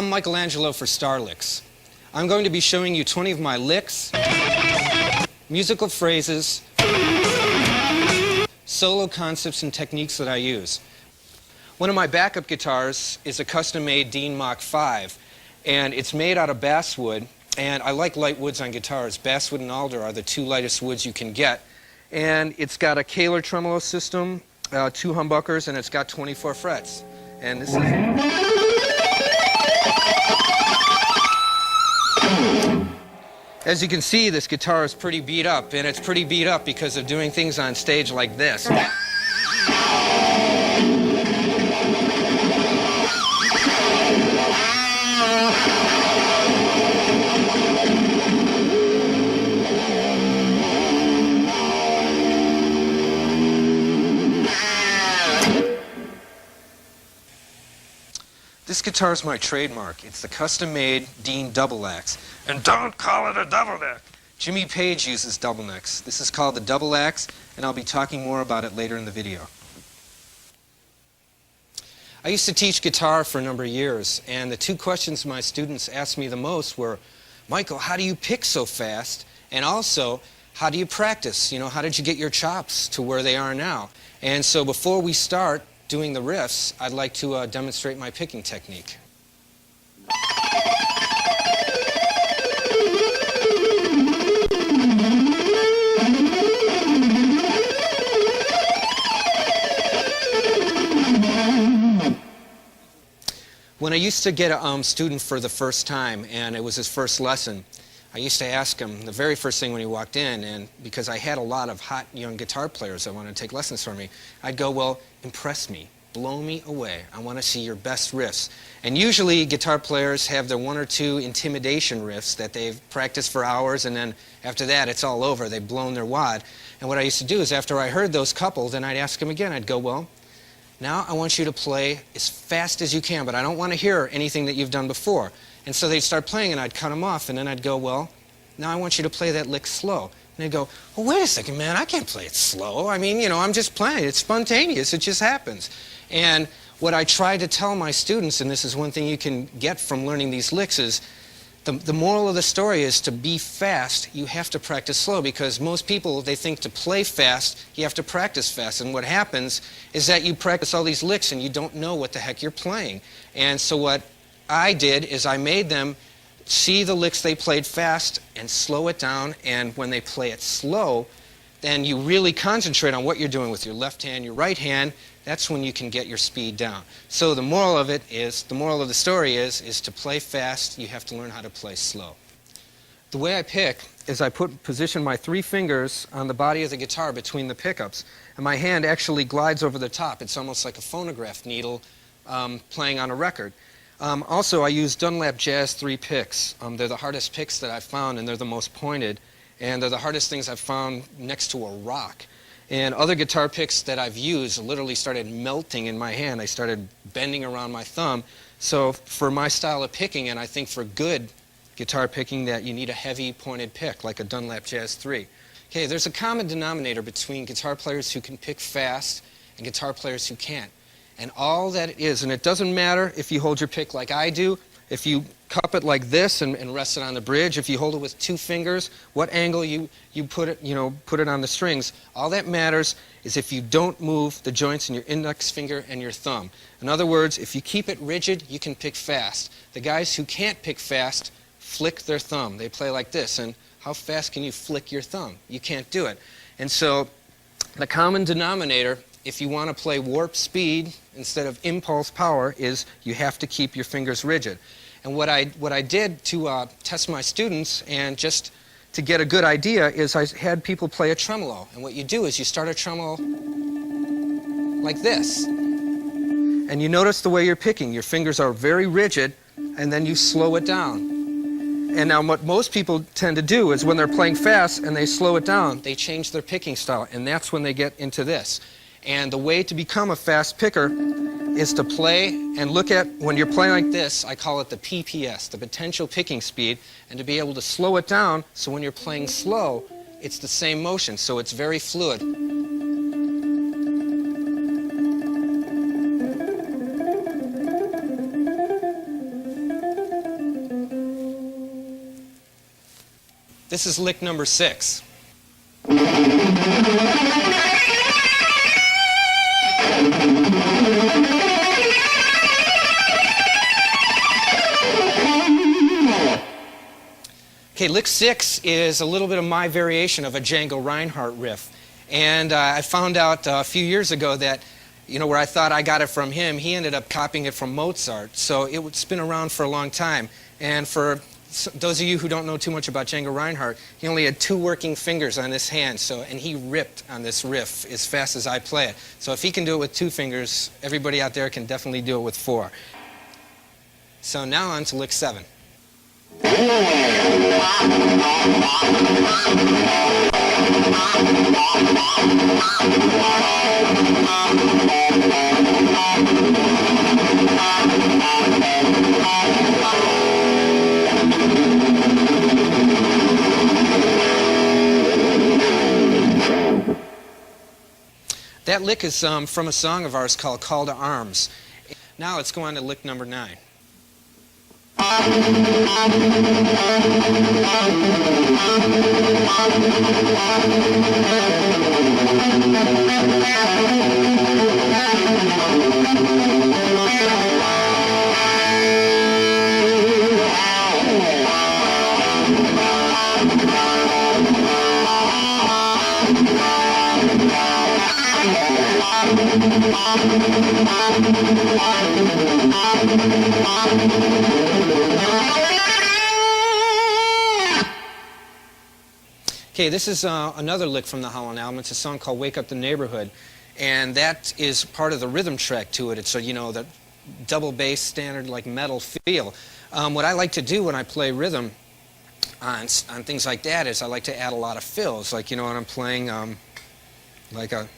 I'm Angelo for Starlicks. I'm going to be showing you 20 of my licks, musical phrases, solo concepts and techniques that I use. One of my backup guitars is a custom-made Dean Mach 5, and it's made out of basswood, and I like light woods on guitars. Basswood and alder are the two lightest woods you can get. And it's got a Kaler tremolo system, 2 humbuckers, and it's got 24 frets. And this is... As you can see, this guitar is pretty beat up, and it's pretty beat up because of doing things on stage like this. This guitar is my trademark. It's the custom-made Dean double axe. And don't call it a double neck. Jimmy Page uses double necks. This is called the double axe, and I'll be talking more about it later in the video. I used to teach guitar for a number of years, and the 2 questions my students asked me the most were, Michael, how do you pick so fast? And also, how do you practice? You know, how did you get your chops to where they are now? And so before we start doing the riffs, I'd like to demonstrate my picking technique. When I used to get a student for the first time, and it was his first lesson, I used to ask him the very first thing when he walked in, and because I had a lot of hot young guitar players that wanted to take lessons from me, I'd go, well, impress me, blow me away. I want to see your best riffs. And usually guitar players have their 1 or 2 intimidation riffs that they've practiced for hours, and then after that it's all over. They've blown their wad. And what I used to do is after I heard those couple, then I'd ask him again. I'd go, well, now I want you to play as fast as you can, but I don't want to hear anything that you've done before. And so they'd start playing, and I'd cut them off, and then I'd go, well, now I want you to play that lick slow. And they'd go, well, wait a second, man, I can't play it slow. I mean, you know, I'm just playing. It's spontaneous. It just happens. And what I try to tell my students, and this is one thing you can get from learning these licks, is the moral of the story is to be fast, you have to practice slow, because most people, they think to play fast, you have to practice fast. And what happens is that you practice all these licks and you don't know what the heck you're playing. And so what I did is I made them see the licks they played fast and slow it down, and when they play it slow, then you really concentrate on what you're doing with your left hand, your right hand. That's when you can get your speed down. So the moral of it is, the moral of the story is to play fast, you have to learn how to play slow. The way I pick is I position my 3 fingers on the body of the guitar between the pickups, and my hand actually glides over the top. It's almost like a phonograph needle playing on a record. Also, I use Dunlap Jazz 3 picks. They're the hardest picks that I've found, and they're the most pointed, and they're the hardest things I've found next to a rock. And other guitar picks that I've used literally started melting in my hand. I started bending around my thumb. So for my style of picking, and I think for good guitar picking, that you need a heavy pointed pick, like a Dunlap Jazz 3. Okay, there's a common denominator between guitar players who can pick fast and guitar players who can't. And all that it is, and it doesn't matter if you hold your pick like I do, if you cup it like this and rest it on the bridge, if you hold it with 2 fingers, what angle you put it on the strings, all that matters is if you don't move the joints in your index finger and your thumb. In other words, if you keep it rigid, you can pick fast. The guys who can't pick fast flick their thumb. They play like this, and how fast can you flick your thumb? You can't do it. And so the common denominator, if you want to play warp speed instead of impulse power, is you have to keep your fingers rigid. And what I did to test my students and just to get a good idea is I had people play a tremolo. And what you do is you start a tremolo like this. And you notice the way you're picking. Your fingers are very rigid, and then you slow it down. And now what most people tend to do is when they're playing fast and they slow it down, they change their picking style, and that's when they get into this. And the way to become a fast picker is to play and look at, when you're playing like this, I call it the PPS, the potential picking speed, and to be able to slow it down so when you're playing slow, it's the same motion, so it's very fluid. This is lick number 6. Okay, lick 6 is a little bit of my variation of a Django Reinhardt riff. And I found out a few years ago that, where I thought I got it from him, he ended up copying it from Mozart. So it's been around for a long time. And for those of you who don't know too much about Django Reinhardt, he only had 2 working fingers on this hand, and he ripped on this riff as fast as I play it. So if he can do it with 2 fingers, everybody out there can definitely do it with 4. So now on to lick 7. That lick is from a song of ours called Call to Arms. Now let's go on to lick number 9. Okay, this is another lick from the Holland album. It's a song called Wake Up the Neighborhood, and that is part of the rhythm track to it. It's the double bass standard like metal feel. What I like to do when I play rhythm on things like that is I like to add a lot of fills, like when I'm playing like a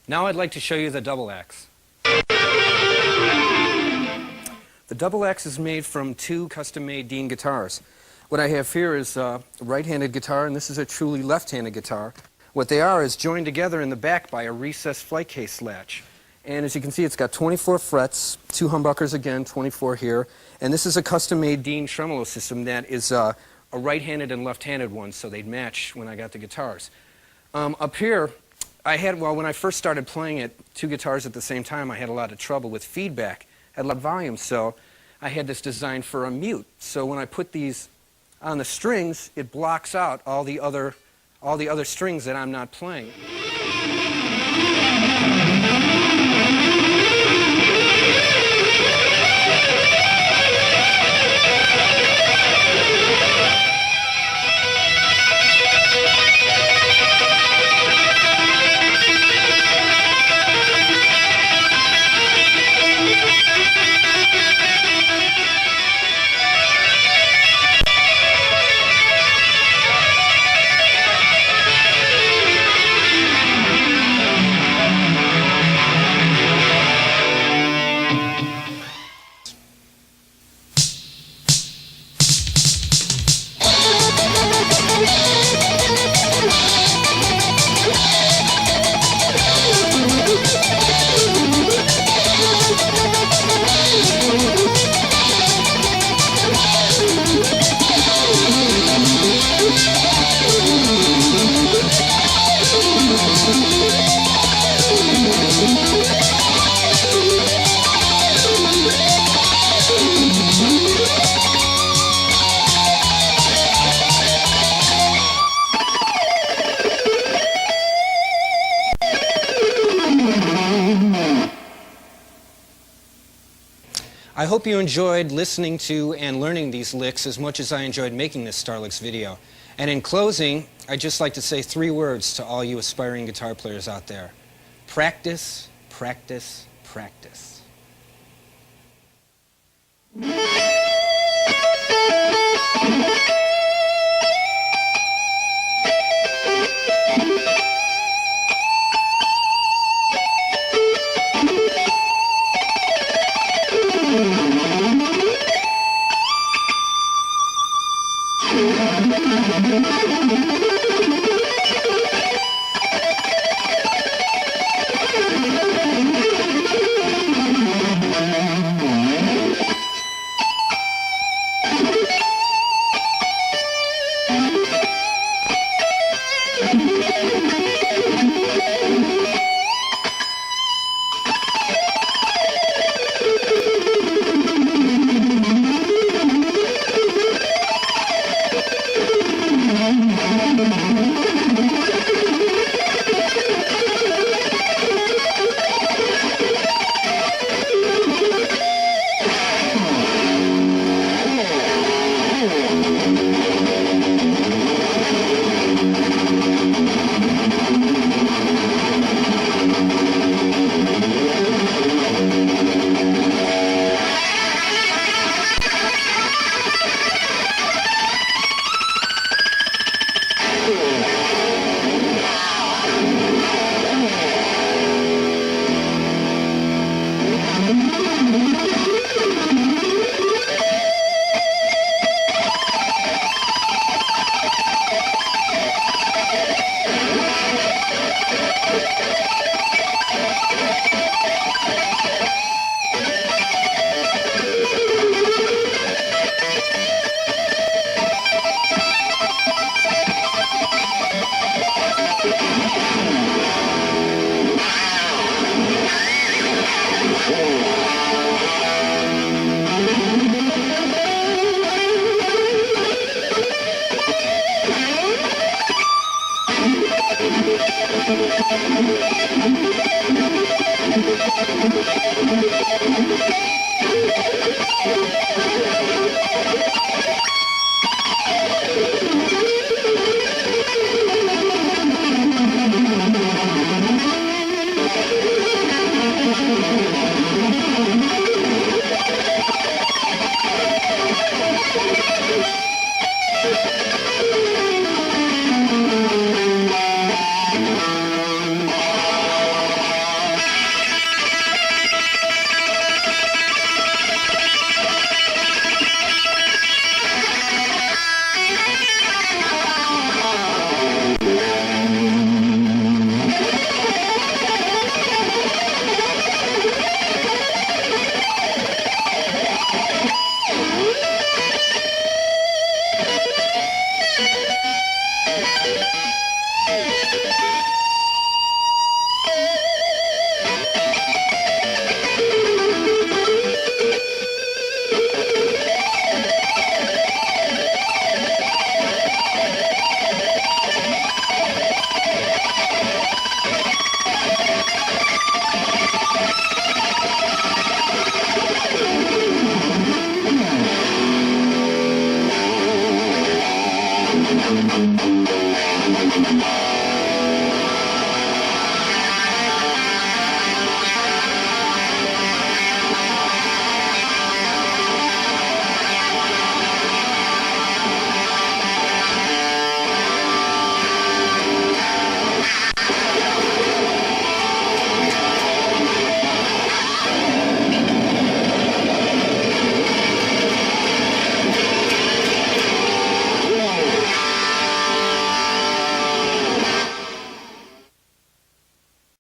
Now I'd like to show you the double axe. The double axe is made from two custom-made Dean guitars. What I have here is a right-handed guitar, and this is a truly left-handed guitar. What they are is joined together in the back by a recessed flight case latch. And as you can see, it's got 24 frets, 2 humbuckers again, 24 here. And this is a custom-made Dean tremolo system that is a right-handed and left-handed one, so they'd match when I got the guitars. Up here, when I first started playing it, 2 guitars at the same time, I had a lot of trouble with feedback. I had a lot of volume, so I had this designed for a mute. So when I put these on the strings, it blocks out all the other strings that I'm not playing. I hope you enjoyed listening to and learning these licks as much as I enjoyed making this Starlicks video. And in closing, I'd just like to say 3 words to all you aspiring guitar players out there. Practice, practice, practice. Thank you.